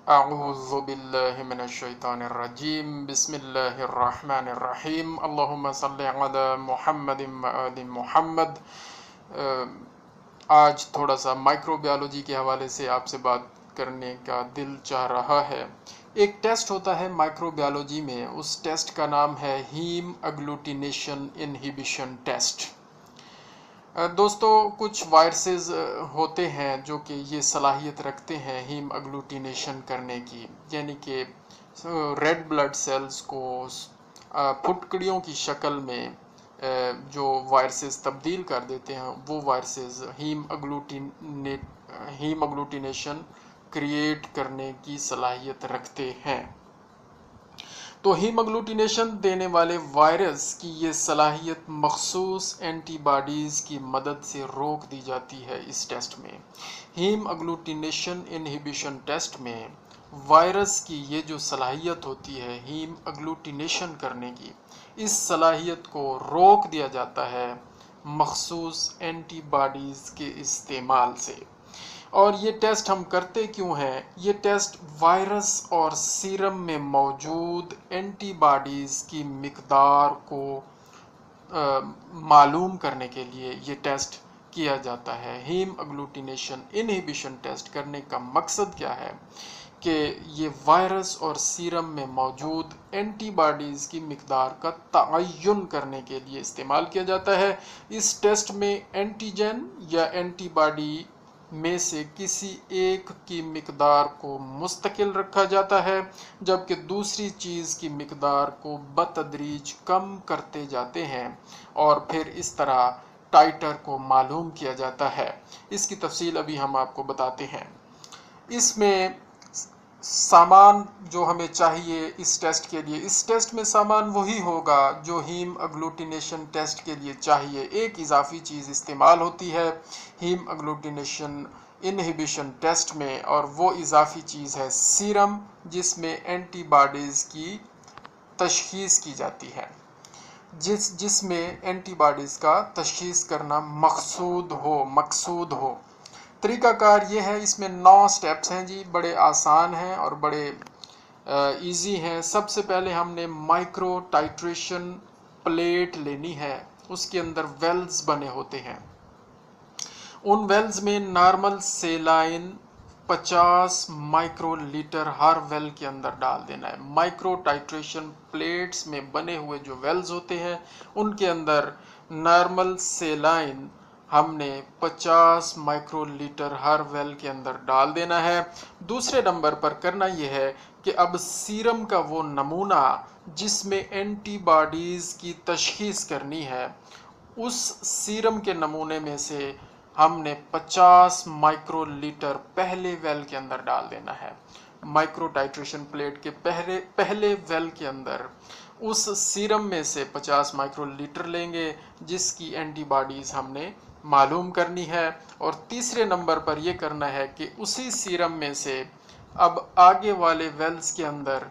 अऊज़ु बिल्लाहि मिनश्शैतानिर्रजीम बिस्मिल्लाहिर्रहमानिर्रहीम अल्लाहुम्मा सल्लि अला मुहम्मदिन व आलि मुहम्मद। आज थोड़ा सा माइक्रोबायोलॉजी के हवाले से आपसे बात करने का दिल चाह रहा है। एक टेस्ट होता है माइक्रोबायोलॉजी में, उस टेस्ट का नाम है हीम अग्लूटिनेशन इनहिबिशन टेस्ट। दोस्तों, कुछ वायरसेस होते हैं जो कि ये सलाहियत रखते हैं हीम अग्लूटिनेशन करने की, यानी कि रेड ब्लड सेल्स को फुटकड़ियों की शक्ल में जो वायरसेस तब्दील कर देते हैं, वो वायरसेस हीम अग्लूटिनेशन क्रिएट करने की सलाहियत रखते हैं। तो हीमोग्लूटिनेशन देने वाले वायरस की ये सलाहियत मखसूस एंटीबॉडीज़ की मदद से रोक दी जाती है। इस टेस्ट में, हीम अग्लूटिनेशन इनहिबिशन टेस्ट में, वायरस की ये जो सलाहियत होती है हीम अग्लूटिनेशन करने की, इस सलाहियत को रोक दिया जाता है मखसूस एंटीबॉडीज़ के इस्तेमाल से। और ये टेस्ट हम करते क्यों हैं? ये टेस्ट वायरस और सीरम में मौजूद एंटीबॉडीज़ की मिकदार को मालूम करने के लिए ये टेस्ट किया जाता है। हीम अग्लूटिनेशन इनहिबिशन टेस्ट करने का मकसद क्या है कि ये वायरस और सीरम में मौजूद एंटीबॉडीज़ की मिकदार का तयन करने के लिए इस्तेमाल किया जाता है। इस टेस्ट में एंटीजन या एंटीबॉडी में से किसी एक की मिकदार को मुस्तकिल रखा जाता है, जबकि दूसरी चीज़ की मिकदार को बतदरीज कम करते जाते हैं और फिर इस तरह टाइटर को मालूम किया जाता है। इसकी तफसील अभी हम आपको बताते हैं। इसमें सामान जो हमें चाहिए इस टेस्ट के लिए, इस टेस्ट में सामान वही होगा जो हीम अग्लूटिनेशन टेस्ट के लिए चाहिए। एक इजाफी चीज़ इस्तेमाल होती है हीम अग्लूटिनेशन इनहिबिशन टेस्ट में, और वो इजाफी चीज़ है सीरम, जिसमें एंटीबॉडीज़ की तशखीस की जाती है, जिसमें एंटीबॉडीज़ का तशखीस करना मकसूद हो। तरीकाकार ये है, इसमें 9 स्टेप्स हैं जी, बड़े आसान हैं और बड़े इजी हैं। सबसे पहले हमने माइक्रो टाइट्रेशन प्लेट लेनी है, उसके अंदर वेल्स बने होते हैं। उन वेल्स में नॉर्मल सेलाइन 50 माइक्रोलीटर हर वेल के अंदर डाल देना है। माइक्रो टाइट्रेशन प्लेट्स में बने हुए जो वेल्स होते हैं उनके अंदर नॉर्मल सेलाइन हमने 50 माइक्रोलीटर हर वेल के अंदर डाल देना है। दूसरे नंबर पर करना यह है कि अब सीरम का वो नमूना जिसमें एंटीबॉडीज़ की तशखीस करनी है, उस सीरम के नमूने में से हमने 50 माइक्रोलीटर पहले वेल के अंदर डाल देना है। माइक्रो टाइट्रेशन प्लेट के पहले वेल के अंदर उस सीरम में से 50 माइक्रोलीटर लेंगे, जिसकी एंटीबॉडीज़ हमने मालूम करनी है। और तीसरे नंबर पर यह करना है कि उसी सीरम में से अब आगे वाले वेल्स के अंदर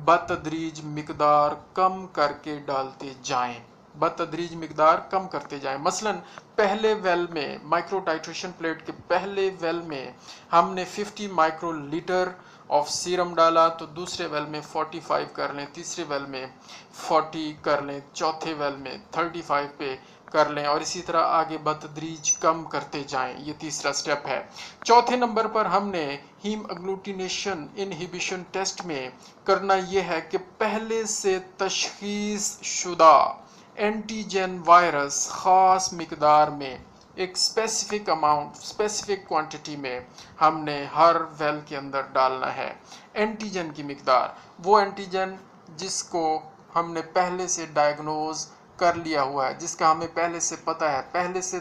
बतदरीज मिकदार कम करके डालते जाएं, बतदरीज मिकदार कम करते जाएं। मसलन पहले वेल में, माइक्रो टाइट्रेशन प्लेट के पहले वेल में हमने 50 माइक्रोलीटर ऑफ सीरम डाला, तो दूसरे वेल में 45 कर लें, तीसरे वेल में 40 कर लें, चौथे वेल में 35 पे कर लें, और इसी तरह आगे बतदरीज कम करते जाएं। ये तीसरा स्टेप है। चौथे नंबर पर हमने हीम अग्लूटिनेशन इनहिबिशन टेस्ट में करना यह है कि पहले से तशखीस शुदा एंटीजन वायरस ख़ास मिकदार में, एक स्पेसिफिक अमाउंट, स्पेसिफिक क्वांटिटी में हमने हर वेल के अंदर डालना है। एंटीजन की मिकदार, वो एंटीजन जिसको हमने पहले से डायग्नोज कर लिया हुआ है, जिसका हमें पहले से पता है, पहले से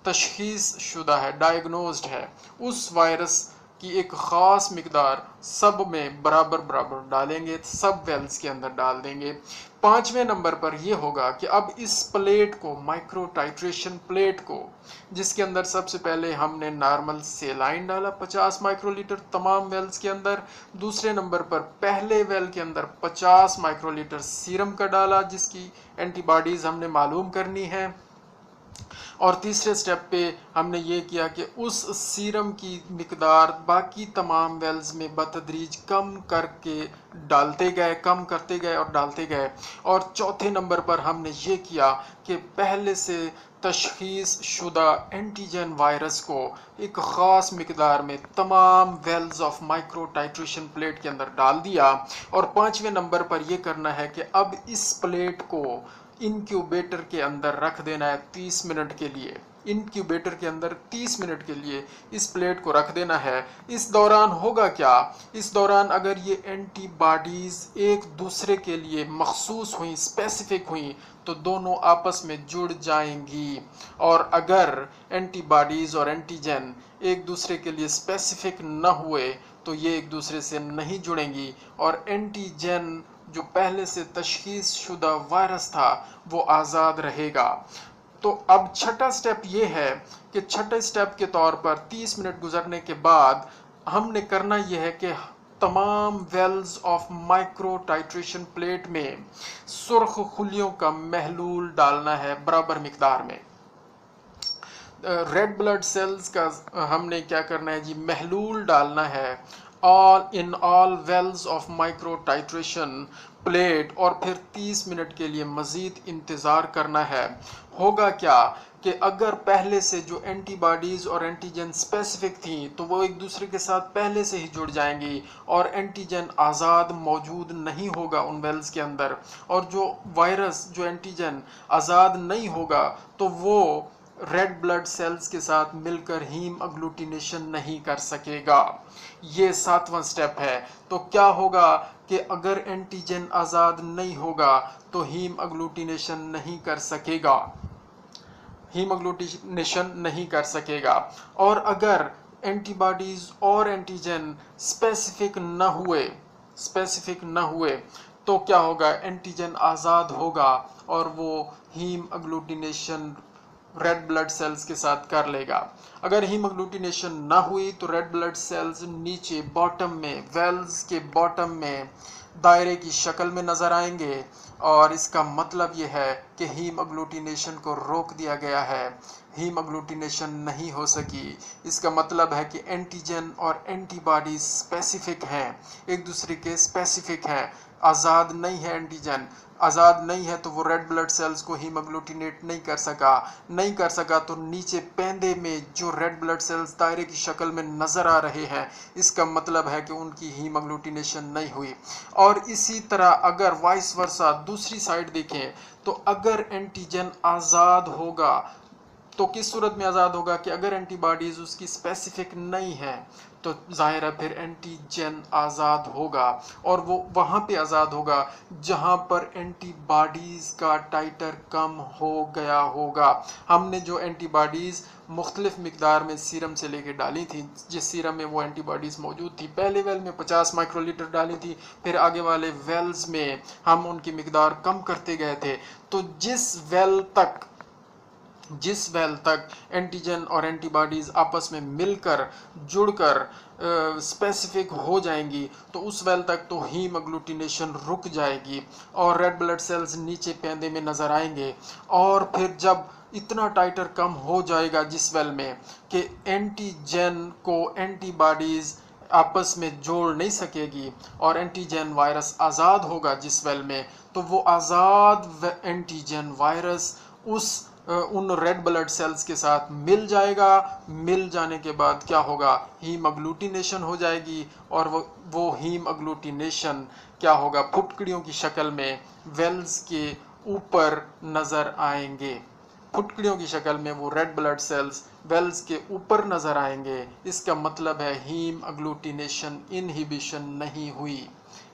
तशखीस शुदा है, डायग्नोज्ड है, उस वायरस की एक ख़ास मिकदार सब में बराबर बराबर डालेंगे, सब वेल्स के अंदर डाल देंगे। पांचवें नंबर पर यह होगा कि अब इस प्लेट को, माइक्रो टाइट्रेशन प्लेट को, जिसके अंदर सबसे पहले हमने नॉर्मल सेलाइन डाला 50 माइक्रोलीटर तमाम वेल्स के अंदर, दूसरे नंबर पर पहले वेल के अंदर 50 माइक्रोलीटर सीरम का डाला, जिसकी एंटीबॉडीज़ हमने मालूम करनी है, और तीसरे स्टेप पे हमने ये किया कि उस सीरम की मिकदार बाकी तमाम वेल्स में बतदरीज कम करके डालते गए, कम करते गए और डालते गए। और चौथे नंबर पर हमने ये किया कि पहले से तशखीस शुदा एंटीजन वायरस को एक ख़ास मिकदार में तमाम wells of micro titration plate के अंदर डाल दिया। और पाँचवें नंबर पर यह करना है कि अब इस प्लेट को इनक्यूबेटर के अंदर रख देना है 30 मिनट के लिए। इनक्यूबेटर के अंदर 30 मिनट के लिए इस प्लेट को रख देना है। इस दौरान होगा क्या, इस दौरान अगर ये एंटीबॉडीज़ एक दूसरे के लिए मखसूस हुई, स्पेसिफिक हुई, तो दोनों आपस में जुड़ जाएंगी। और अगर एंटीबॉडीज़ और एंटीजन एक दूसरे के लिए स्पेसिफिक न हुए तो ये एक दूसरे से नहीं जुड़ेंगी और एंटीजन जो पहले से तशखीस शुदा वायरस था वो आज़ाद रहेगा। तो अब छठा स्टेप ये है कि छठे स्टेप के तौर पर 30 मिनट गुजरने के बाद हमने करना यह है कि तमाम wells of micro titration plate में सुर्ख खुलियों का महलूल डालना है बराबर मिकदार में। रेड ब्लड सेल्स का हमने क्या करना है जी, महलूल डालना है all wells of micro titration plate और फिर 30 मिनट के लिए मज़ीद इंतज़ार करना है। होगा क्या कि अगर पहले से जो एंटीबॉडीज़ और एंटीजन स्पेसिफिक थी तो वो एक दूसरे के साथ पहले से ही जुड़ जाएंगी और एंटीजन आज़ाद मौजूद नहीं होगा उन वेल्स के अंदर, और जो वायरस जो एंटीजन आज़ाद नहीं होगा तो वो रेड ब्लड सेल्स के साथ मिलकर हीम अग्लूटिनेशन नहीं कर सकेगा। ये 7वां स्टेप है। तो क्या होगा कि अगर एंटीजन आज़ाद नहीं होगा तो हीम अग्लूटिनेशन नहीं कर सकेगा, हीम अग्लूटिनेशन नहीं कर सकेगा। और अगर एंटीबॉडीज़ और एंटीजन स्पेसिफिक न हुए तो क्या होगा, एंटीजन आज़ाद होगा और वो हीम अग्लूटिनेशन रेड ब्लड सेल्स के साथ कर लेगा। अगर हीमोग्लूटिनेशन ना हुई तो रेड ब्लड सेल्स नीचे बॉटम में, वेल्स के बॉटम में दायरे की शक्ल में नज़र आएंगे और इसका मतलब यह है कि हीमोग्लूटिनेशन को रोक दिया गया है, हीमोग्लूटिनेशन नहीं हो सकी। इसका मतलब है कि एंटीजन और एंटीबॉडी स्पेसिफिक हैं, एक दूसरे के स्पेसिफिक हैं, आज़ाद नहीं है। एंटीजन आज़ाद नहीं है तो वो रेड ब्लड सेल्स को हीमोग्लूटिनेट नहीं कर सका तो नीचे पेंदे में जो रेड ब्लड सेल्स दायरे की शक्ल में नज़र आ रहे हैं, इसका मतलब है कि उनकी हीमोग्लूटिनेशन नहीं हुई। और इसी तरह अगर वाइस वर्सा दूसरी साइड देखें तो अगर एंटीजन आज़ाद होगा तो किस सूरत में आज़ाद होगा कि अगर एंटीबॉडीज़ उसकी स्पेसिफिक नहीं है तो जाहिर है फिर एंटीजन आज़ाद होगा और वो वहाँ पे आज़ाद होगा जहाँ पर एंटीबॉडीज़ का टाइटर कम हो गया होगा। हमने जो एंटीबॉडीज़ मुख्तलिफ मिकदार में सीरम से लेके डाली थी, जिस सीरम में वो एंटीबॉडीज़ मौजूद थी, पहले वेल में 50 माइक्रोलीटर डाली थी, फिर आगे वाले वेल्स में हम उनकी मिकदार कम करते गए थे। तो जिस वेल तक एंटीजन और एंटीबॉडीज़ आपस में मिलकर जुड़कर स्पेसिफिक हो जाएंगी तो उस वेल तक तो हीम अग्लूटिनेशन रुक जाएगी और रेड ब्लड सेल्स नीचे पेंदे में नज़र आएंगे। और फिर जब इतना टाइटर कम हो जाएगा जिस वेल में कि एंटीजन को एंटीबॉडीज़ आपस में जोड़ नहीं सकेगी और एंटीजन वायरस आज़ाद होगा जिस वेल में, तो वो आज़ाद एंटीजन वायरस उन रेड ब्लड सेल्स के साथ मिल जाएगा। मिल जाने के बाद क्या होगा, हीम अग्लूटिनेशन हो जाएगी और वो हीम अग्लूटिनेशन क्या होगा, फुटकड़ियों की शक्ल में वेल्स के ऊपर नज़र आएंगे। फुटकड़ियों की शक्ल में वो रेड ब्लड सेल्स वेल्स के ऊपर नज़र आएंगे। इसका मतलब है हीम अग्लूटिनेशन इनहिबिशन नहीं हुई।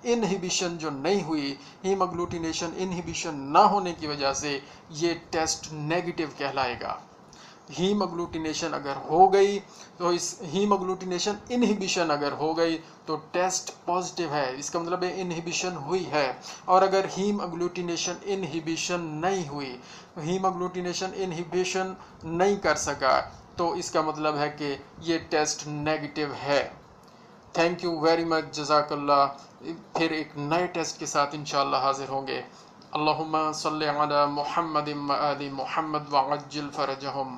इनहिबिशन जो नहीं हुई, हीम अग्लूटिनेशन इनहिबिशन ना होने की वजह से ये टेस्ट नेगेटिव कहलाएगा। हीम अग्लूटिनेशन अगर हो गई तो इस हीम अग्लूटिनेशन इनहिबिशन अगर हो गई तो टेस्ट पॉजिटिव है, इसका मतलब है इनहिबिशन हुई है। और अगर हीम अग्लूटिनेशन इनहिबिशन नहीं हुई, हीम अग्लूटिनेशन इनहिबिशन नहीं कर सका, तो इसका मतलब है कि ये टेस्ट नेगेटिव है। थैंक यू वेरी मच, जज़ाकल्लाह। फिर एक नए टेस्ट के साथ इंशाल्लाह हाजिर होंगे। अल्लाहुम्मा सल्लि अला मुहम्मदिन व आलि मुहम्मद व अज्जिल फरजहुम।